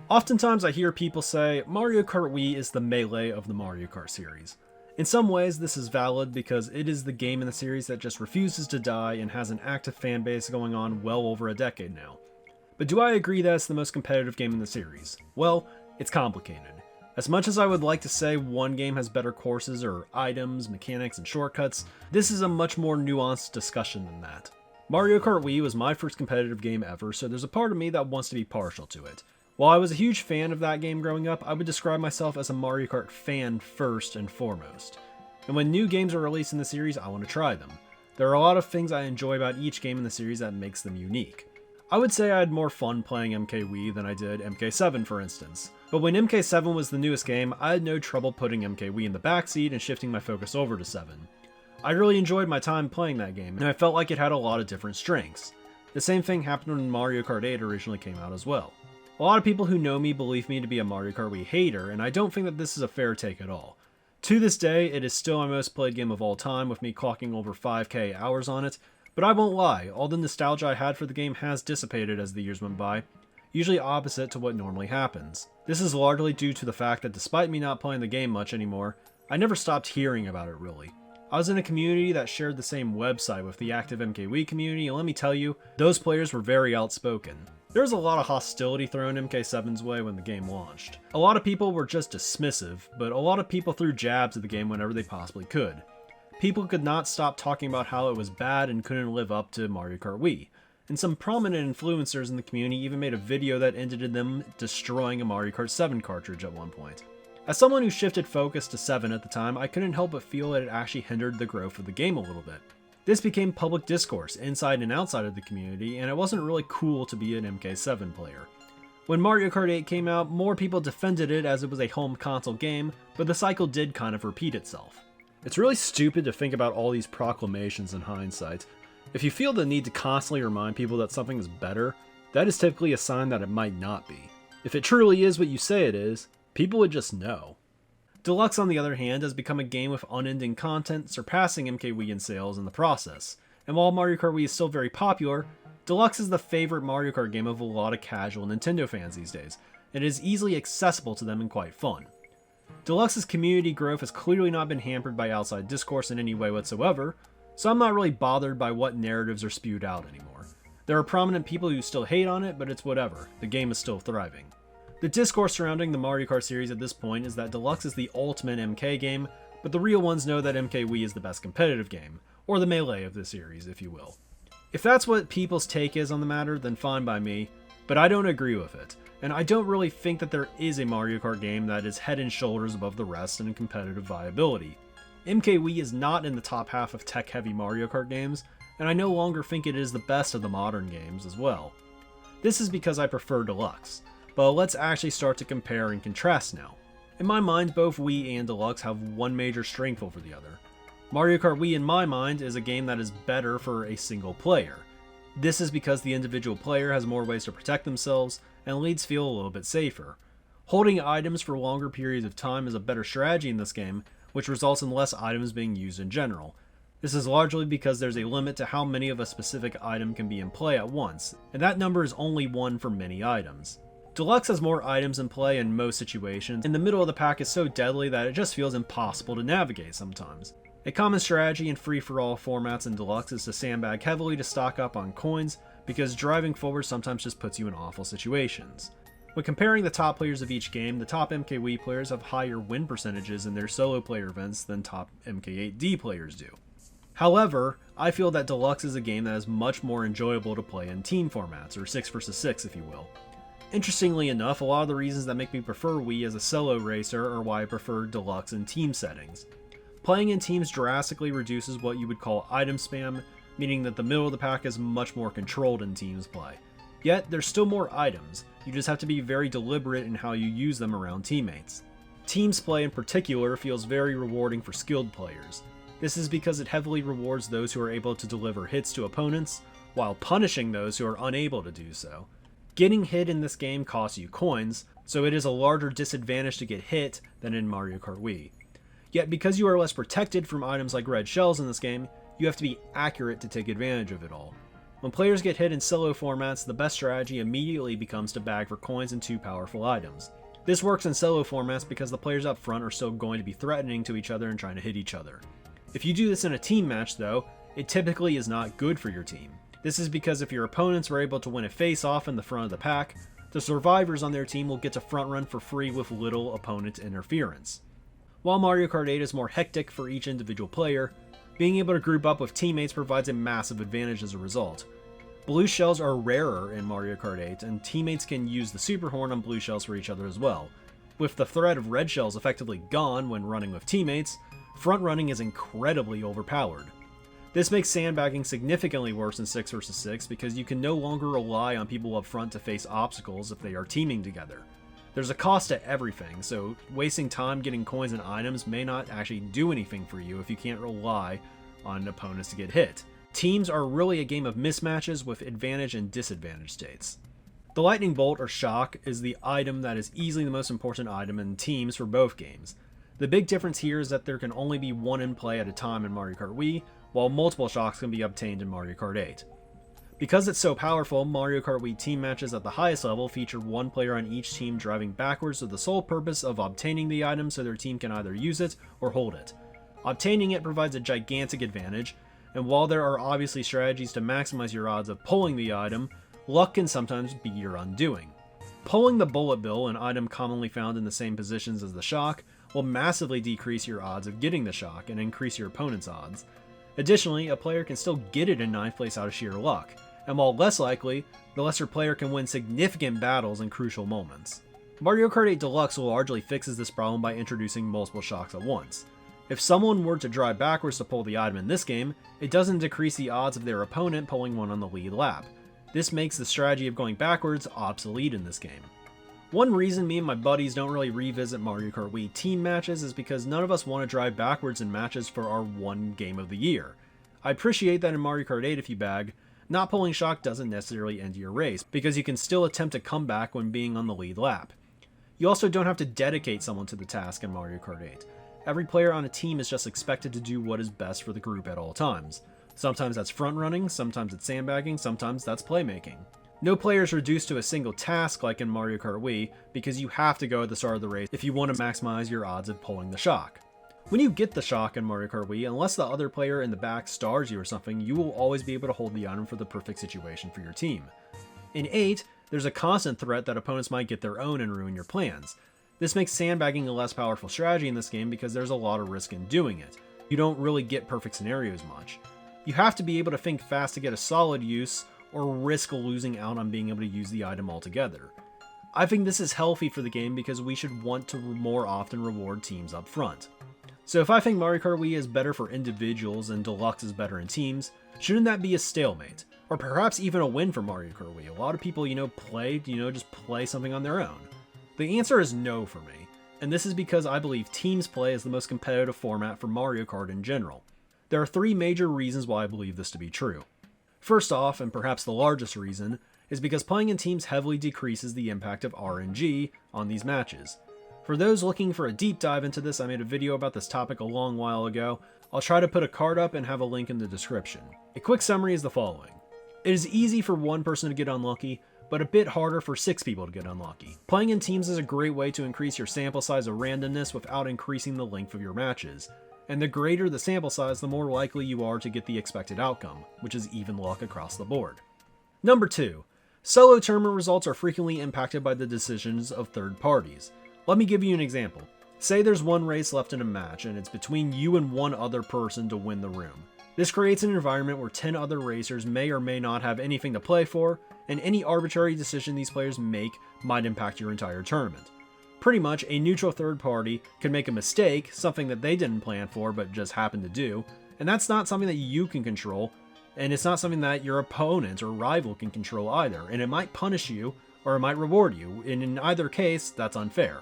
Oftentimes I hear people say Mario Kart Wii is the Melee of the Mario Kart series. In some ways this is valid because it is the game in the series that just refuses to die and has an active fan base going on well over a decade now. But do I agree that it's the most competitive game in the series? Well, it's complicated. As much as I would like to say one game has better courses or items, mechanics, and shortcuts, this is a much more nuanced discussion than that. Mario Kart Wii was my first competitive game ever, so there's a part of me that wants to be partial to it. While I was a huge fan of that game growing up, I would describe myself as a Mario Kart fan first and foremost. And when new games are released in the series, I want to try them. There are a lot of things I enjoy about each game in the series that makes them unique. I would say I had more fun playing MKWii than I did MK7 for instance. But when MK7 was the newest game, I had no trouble putting MKWii in the backseat and shifting my focus over to 7. I really enjoyed my time playing that game, and I felt like it had a lot of different strengths. The same thing happened when Mario Kart 8 originally came out as well. A lot of people who know me believe me to be a Mario Kart Wii hater, and I don't think that this is a fair take at all. To this day, it is still my most played game of all time, with me clocking over 5k hours on it, but I won't lie, all the nostalgia I had for the game has dissipated as the years went by, usually opposite to what normally happens. This is largely due to the fact that despite me not playing the game much anymore, I never stopped hearing about it really. I was in a community that shared the same website with the active MKWii community, and let me tell you, those players were very outspoken. There was a lot of hostility thrown MK7's way when the game launched. A lot of people were just dismissive, but a lot of people threw jabs at the game whenever they possibly could. People could not stop talking about how it was bad and couldn't live up to Mario Kart Wii, and some prominent influencers in the community even made a video that ended in them destroying a Mario Kart 7 cartridge at one point. As someone who shifted focus to 7 at the time, I couldn't help but feel that it actually hindered the growth of the game a little bit. This became public discourse inside and outside of the community, and it wasn't really cool to be an MK7 player. When Mario Kart 8 came out, more people defended it as it was a home console game, but the cycle did kind of repeat itself. It's really stupid to think about all these proclamations in hindsight. If you feel the need to constantly remind people that something is better, that is typically a sign that it might not be. If it truly is what you say it is, people would just know. Deluxe, on the other hand, has become a game with unending content, surpassing MKWii in sales in the process. And while Mario Kart Wii is still very popular, Deluxe is the favorite Mario Kart game of a lot of casual Nintendo fans these days, and it is easily accessible to them and quite fun. Deluxe's community growth has clearly not been hampered by outside discourse in any way whatsoever, so I'm not really bothered by what narratives are spewed out anymore. There are prominent people who still hate on it, but it's whatever, the game is still thriving. The discourse surrounding the Mario Kart series at this point is that Deluxe is the ultimate MK game, but the real ones know that MKWii is the best competitive game, or the Melee of the series, if you will. If that's what people's take is on the matter, then fine by me, but I don't agree with it, and I don't really think that there is a Mario Kart game that is head and shoulders above the rest in competitive viability. MKWii is not in the top half of tech-heavy Mario Kart games, and I no longer think it is the best of the modern games as well. This is because I prefer Deluxe. But let's actually start to compare and contrast now. In my mind, both Wii and Deluxe have one major strength over the other. Mario Kart Wii, in my mind, is a game that is better for a single player. This is because the individual player has more ways to protect themselves, and leads feel a little bit safer. Holding items for longer periods of time is a better strategy in this game, which results in less items being used in general. This is largely because there's a limit to how many of a specific item can be in play at once, and that number is only one for many items. Deluxe has more items in play in most situations, and the middle of the pack is so deadly that it just feels impossible to navigate sometimes. A common strategy in free-for-all formats in Deluxe is to sandbag heavily to stock up on coins, because driving forward sometimes just puts you in awful situations. When comparing the top players of each game, the top MKWii players have higher win percentages in their solo player events than top MK8D players do. However, I feel that Deluxe is a game that is much more enjoyable to play in team formats, or 6 vs 6 if you will. Interestingly enough, a lot of the reasons that make me prefer Wii as a solo racer are why I prefer Deluxe in team settings. Playing in teams drastically reduces what you would call item spam, meaning that the middle of the pack is much more controlled in teams play. Yet, there's still more items, you just have to be very deliberate in how you use them around teammates. Teams play in particular feels very rewarding for skilled players. This is because it heavily rewards those who are able to deliver hits to opponents, while punishing those who are unable to do so. Getting hit in this game costs you coins, so it is a larger disadvantage to get hit than in Mario Kart Wii. Yet because you are less protected from items like red shells in this game, you have to be accurate to take advantage of it all. When players get hit in solo formats, the best strategy immediately becomes to bag for coins and 2 powerful items. This works in solo formats because the players up front are still going to be threatening to each other and trying to hit each other. If you do this in a team match though, it typically is not good for your team. This is because if your opponents were able to win a face-off in the front of the pack, the survivors on their team will get to front run for free with little opponent interference. While Mario Kart 8 is more hectic for each individual player, being able to group up with teammates provides a massive advantage as a result. Blue shells are rarer in Mario Kart 8, and teammates can use the super horn on blue shells for each other as well. With the threat of red shells effectively gone when running with teammates, front running is incredibly overpowered. This makes sandbagging significantly worse in 6 vs 6 because you can no longer rely on people up front to face obstacles if they are teaming together. There's a cost to everything, so wasting time getting coins and items may not actually do anything for you if you can't rely on opponents to get hit. Teams are really a game of mismatches with advantage and disadvantage states. The lightning bolt or shock is the item that is easily the most important item in teams for both games. The big difference here is that there can only be one in play at a time in Mario Kart Wii, while multiple shocks can be obtained in Mario Kart 8. Because it's so powerful, Mario Kart Wii team matches at the highest level feature one player on each team driving backwards with the sole purpose of obtaining the item so their team can either use it or hold it. Obtaining it provides a gigantic advantage, and while there are obviously strategies to maximize your odds of pulling the item, luck can sometimes be your undoing. Pulling the bullet bill, an item commonly found in the same positions as the shock, will massively decrease your odds of getting the shock and increase your opponent's odds. Additionally, a player can still get it in 9th place out of sheer luck, and while less likely, the lesser player can win significant battles in crucial moments. Mario Kart 8 Deluxe largely fixes this problem by introducing multiple shocks at once. If someone were to drive backwards to pull the item in this game, it doesn't decrease the odds of their opponent pulling one on the lead lap. This makes the strategy of going backwards obsolete in this game. One reason me and my buddies don't really revisit Mario Kart Wii team matches is because none of us want to drive backwards in matches for our one game of the year. I appreciate that in Mario Kart 8 if you bag, not pulling shock doesn't necessarily end your race, because you can still attempt a comeback when being on the lead lap. You also don't have to dedicate someone to the task in Mario Kart 8. Every player on a team is just expected to do what is best for the group at all times. Sometimes that's front running, sometimes it's sandbagging, sometimes that's playmaking. No player is reduced to a single task like in Mario Kart Wii, because you have to go at the start of the race if you want to maximize your odds of pulling the shock. When you get the shock in Mario Kart Wii, unless the other player in the back stars you or something, you will always be able to hold the item for the perfect situation for your team. In 8, there's a constant threat that opponents might get their own and ruin your plans. This makes sandbagging a less powerful strategy in this game because there's a lot of risk in doing it. You don't really get perfect scenarios much. You have to be able to think fast to get a solid use, or risk losing out on being able to use the item altogether. I think this is healthy for the game because we should want to more often reward teams up front. So if I think Mario Kart Wii is better for individuals and Deluxe is better in teams, shouldn't that be a stalemate? Or perhaps even a win for Mario Kart Wii? A lot of people, just play something on their own. The answer is no for me, and this is because I believe teams play is the most competitive format for Mario Kart in general. There are 3 major reasons why I believe this to be true. First off, and perhaps the largest reason, is because playing in teams heavily decreases the impact of RNG on these matches. For those looking for a deep dive into this, I made a video about this topic a long while ago. I'll try to put a card up and have a link in the description. A quick summary is the following. It is easy for one person to get unlucky, but a bit harder for 6 people to get unlucky. Playing in teams is a great way to increase your sample size of randomness without increasing the length of your matches. And the greater the sample size, the more likely you are to get the expected outcome, which is even luck across the board. Number 2. Solo tournament results are frequently impacted by the decisions of third parties. Let me give you an example. Say there's one race left in a match, and it's between you and one other person to win the room. This creates an environment where 10 other racers may or may not have anything to play for, and any arbitrary decision these players make might impact your entire tournament. Pretty much, a neutral third party could make a mistake, something that they didn't plan for but just happened to do, and that's not something that you can control, and it's not something that your opponent or rival can control either, and it might punish you or it might reward you, and in either case, that's unfair.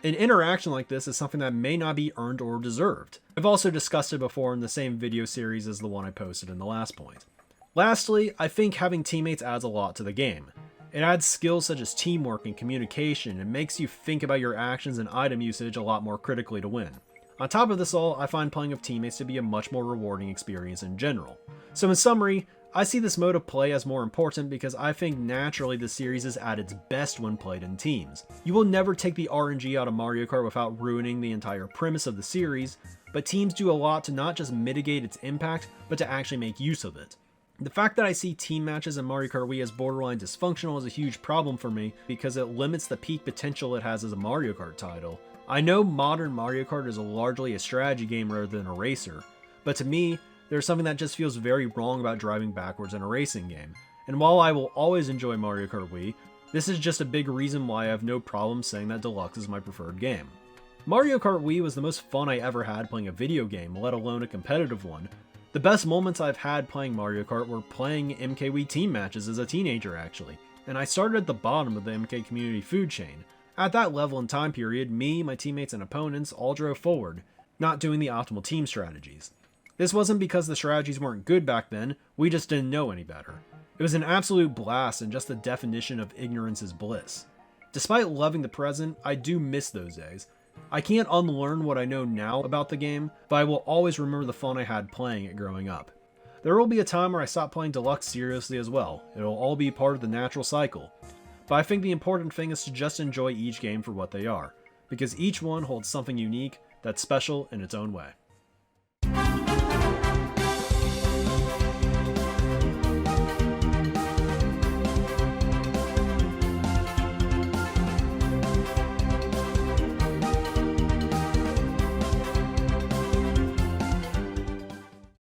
An interaction like this is something that may not be earned or deserved. I've also discussed it before in the same video series as the one I posted in the last point. Lastly, I think having teammates adds a lot to the game. It adds skills such as teamwork and communication, and makes you think about your actions and item usage a lot more critically to win. On top of this all, I find playing with teammates to be a much more rewarding experience in general. So in summary, I see this mode of play as more important because I think naturally the series is at its best when played in teams. You will never take the RNG out of Mario Kart without ruining the entire premise of the series, but teams do a lot to not just mitigate its impact, but to actually make use of it. The fact that I see team matches in Mario Kart Wii as borderline dysfunctional is a huge problem for me because it limits the peak potential it has as a Mario Kart title. I know modern Mario Kart is largely a strategy game rather than a racer, but to me, there's something that just feels very wrong about driving backwards in a racing game. And while I will always enjoy Mario Kart Wii, this is just a big reason why I have no problem saying that Deluxe is my preferred game. Mario Kart Wii was the most fun I ever had playing a video game, let alone a competitive one. The best moments I've had playing Mario Kart were playing MKWii team matches as a teenager actually, and I started at the bottom of the MK community food chain. At that level and time period, me, my teammates, and opponents all drove forward, not doing the optimal team strategies. This wasn't because the strategies weren't good back then, we just didn't know any better. It was an absolute blast and just the definition of ignorance is bliss. Despite loving the present, I do miss those days. I can't unlearn what I know now about the game, but I will always remember the fun I had playing it growing up. There will be a time where I stop playing Deluxe seriously as well. It'll all be part of the natural cycle. But I think the important thing is to just enjoy each game for what they are, because each one holds something unique that's special in its own way.